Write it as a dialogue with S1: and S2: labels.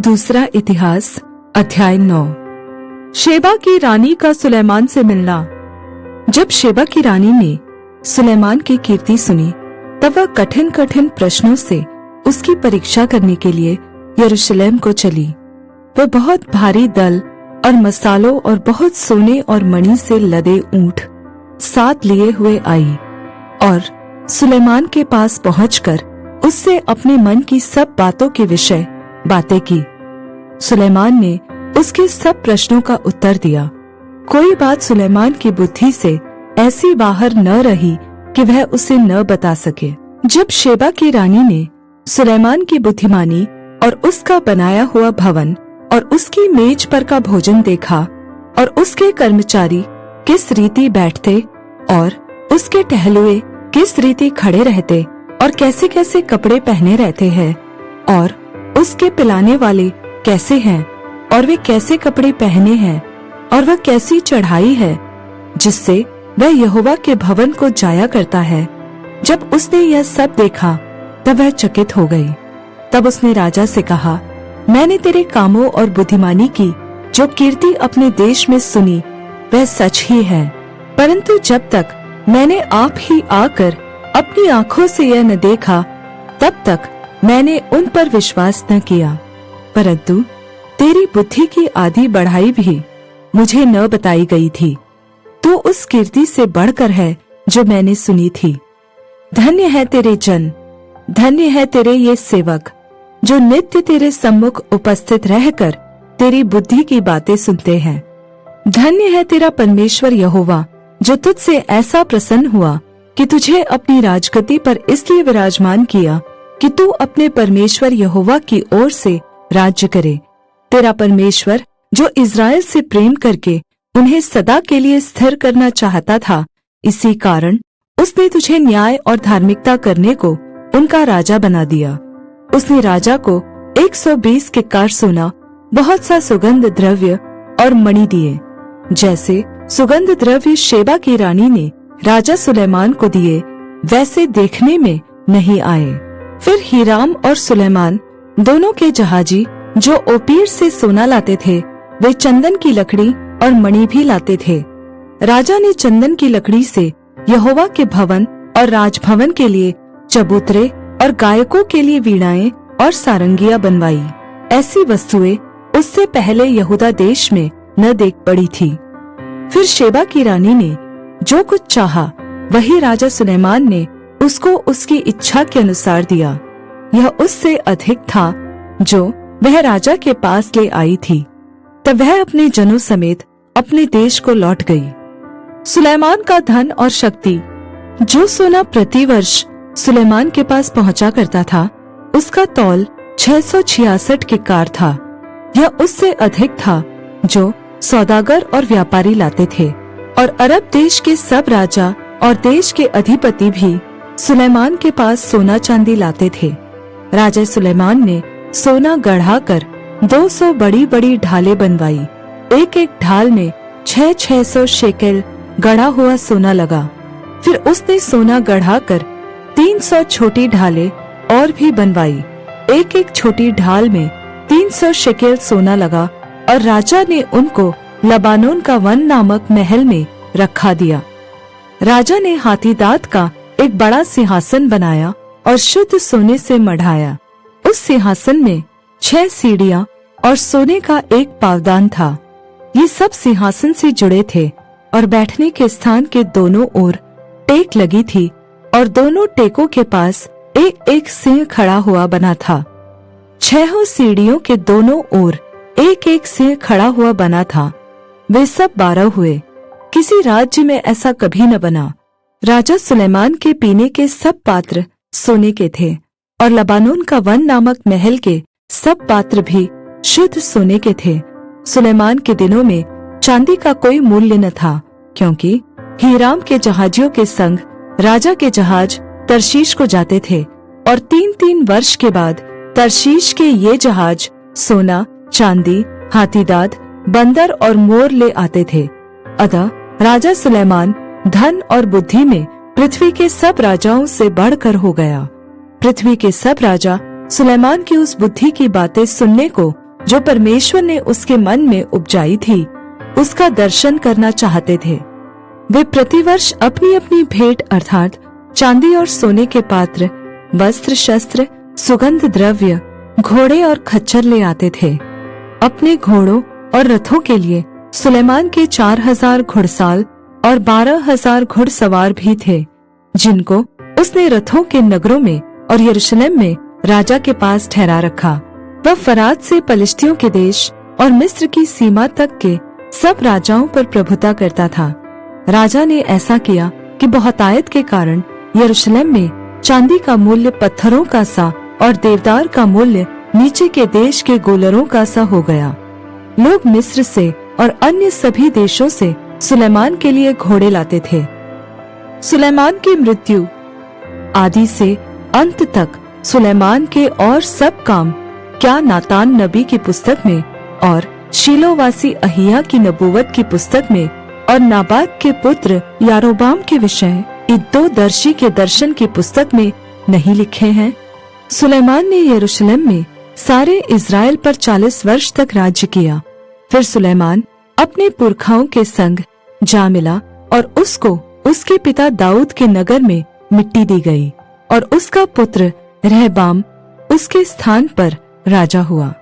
S1: दूसरा इतिहास अध्याय 9। शेबा की रानी का सुलेमान से मिलना। जब शेबा की रानी ने सुलेमान की कीर्ति सुनी, तब वह कठिन कठिन प्रश्नों से उसकी परीक्षा करने के लिए यरूशलेम को चली। वह बहुत भारी दल और मसालों और बहुत सोने और मणि से लदे ऊंट साथ लिए हुए आई और सुलेमान के पास पहुंचकर उससे अपने मन की सब बातों के विषय बातें की। सुलेमान ने उसके सब प्रश्नों का उत्तर दिया। कोई बात सुलेमान की बुद्धि से ऐसी बाहर न रही कि वह उसे न बता सके। जब शेबा की रानी ने सुलेमान की बुद्धिमानी और उसका बनाया हुआ भवन और उसकी मेज पर का भोजन देखा और उसके कर्मचारी किस रीति बैठते और उसके टहलुए किस रीति खड़े रहते और कैसे कैसे कपड़े पहने रहते हैं और उसके पिलाने वाले कैसे हैं और वे कैसे कपड़े पहने हैं और वह कैसी चढ़ाई है जिससे वह यहोवा के भवन को जाया करता है। जब उसने यह सब देखा तब वह चकित हो गई। तब उसने राजा से कहा, मैंने तेरे कामों और बुद्धिमानी की जो कीर्ति अपने देश में सुनी वह सच ही है, परंतु जब तक मैंने आप ही आकर अपनी आंखों से यह न देखा तब तक मैंने उन पर विश्वास न किया। परंतु तेरी बुद्धि की आधी बढ़ाई भी मुझे न बताई गई थी, तो उस कीर्ति से बढ़कर है जो मैंने सुनी थी। धन्य है तेरे जन, धन्य है तेरे ये सेवक जो नित्य तेरे सम्मुख उपस्थित रहकर तेरी बुद्धि की बातें सुनते हैं। धन्य है तेरा परमेश्वर यहोवा जो तुझसे ऐसा प्रसन्न हुआ कि तुझे अपनी राजगद्दी पर इसलिए विराजमान किया कि तू अपने परमेश्वर यहोवा की ओर से राज्य करे। तेरा परमेश्वर जो इज़राइल से प्रेम करके उन्हें सदा के लिए स्थिर करना चाहता था, इसी कारण उसने तुझे न्याय और धार्मिकता करने को उनका राजा बना दिया। उसने राजा को 120 किक्कार सोना, बहुत सा सुगंध द्रव्य और मणि दिए, जैसे सुगंध द्रव्य शेबा की रानी ने राजा सुलेमान को दिए वैसे देखने में नहीं आए। फिर हीराम और सुलेमान दोनों के जहाजी जो ओपीर से सोना लाते थे, वे चंदन की लकड़ी और मणि भी लाते थे। राजा ने चंदन की लकड़ी से यहोवा के भवन और राजभवन के लिए चबूतरे और गायकों के लिए वीणाएं और सारंगियां बनवाई। ऐसी वस्तुएं उससे पहले यहूदा देश में न देख पड़ी थी। फिर शेबा की रानी ने जो कुछ चाहा वही राजा सुलेमान ने उसको उसकी इच्छा के अनुसार दिया। यह उससे अधिक था जो वह राजा के पास ले आई थी। तब वह अपने जनों समेत अपने देश को लौट गई। सुलेमान का धन और शक्ति। जो सोना प्रति वर्ष सुलेमान के पास पहुंचा करता था, उसका तौल 666 किक्कार था। यह उससे अधिक था जो सौदागर और व्यापारी लाते थे। और अरब देश के सब राजा और देश के अधिपति भी सुलेमान के पास सोना चांदी लाते थे। राजा सुलेमान ने सोना गढ़ाकर 200 बड़ी बड़ी ढालें बनवाई। एक एक ढाल में 600 शेकेल गढ़ा हुआ सोना लगा। फिर उसने सोना गढ़ाकर 300 छोटी ढालें और भी बनवाई। एक एक छोटी ढाल में 300 शेकेल सोना लगा और राजा ने उनको लबानोन का वन नामक महल में रखा दिया। राजा ने हाथीदाँत का एक बड़ा सिंहासन बनाया और शुद्ध सोने से मढ़ाया। उस सिंहासन में 6 सीढ़ियां और सोने का एक पावदान था। ये सब सिंहासन से जुड़े थे और बैठने के स्थान के दोनों ओर टेक लगी थी और दोनों टेकों के पास एक एक सिंह खड़ा हुआ बना था। 6 सीढ़ियों के दोनों ओर एक एक सिंह खड़ा हुआ बना था। वे सब 12 हुए। किसी राज्य में ऐसा कभी न बना। राजा सुलेमान के पीने के सब पात्र सोने के थे और लबानोन का वन नामक महल के सब पात्र भी शुद्ध सोने के थे। सुलेमान के दिनों में चांदी का कोई मूल्य न था, क्योंकि हीराम के जहाजियों के संग राजा के जहाज तरशीश को जाते थे और 3-3 वर्ष के बाद तरशीश के ये जहाज सोना, चांदी, हाथीदाँत, बंदर और मोर ले आते थे। अतः राजा सुलेमान धन और बुद्धि में पृथ्वी के सब राजाओं से बढ़कर हो गया। पृथ्वी के सब राजा सुलेमान की उस बुद्धि की बातें सुनने को जो परमेश्वर ने उसके मन में उपजाई थी, उसका दर्शन करना चाहते थे। वे प्रतिवर्ष अपनी अपनी भेंट अर्थात चांदी और सोने के पात्र, वस्त्र, शस्त्र, सुगंध द्रव्य, घोड़े और खच्चर ले आते थे। अपने घोड़ों और रथों के लिए सुलेमान के 4000 घुड़साल और 12,000 घुड़सवार भी थे, जिनको उसने रथों के नगरों में और यरूशलेम में राजा के पास ठहरा रखा। वह फरात से पलिश्तियों के देश और मिस्र की सीमा तक के सब राजाओं पर प्रभुता करता था। राजा ने ऐसा किया कि बहुतायत के कारण यरूशलेम में चांदी का मूल्य पत्थरों का सा और देवदार का मूल्य नीचे के देश के गोलरों का सा हो गया। लोग मिस्र से और अन्य सभी देशों से सुलेमान के लिए घोड़े लाते थे। सुलेमान की मृत्यु। आदि से अंत तक सुलेमान के और सब काम क्या नातान नबी की पुस्तक में और शीलोवासी अहिया की नबूवत की पुस्तक में और नाबात के पुत्र यारोबाम के विषय इद्दो दर्शी के दर्शन की पुस्तक में नहीं लिखे हैं? सुलेमान ने यरूशलेम में सारे इज़राइल पर 40 वर्ष तक राज्य किया। फिर सुलेमान अपने पुरखाओं के संग जा मिला और उसको उसके पिता दाऊद के नगर में मिट्टी दी गई और उसका पुत्र रहबाम उसके स्थान पर राजा हुआ।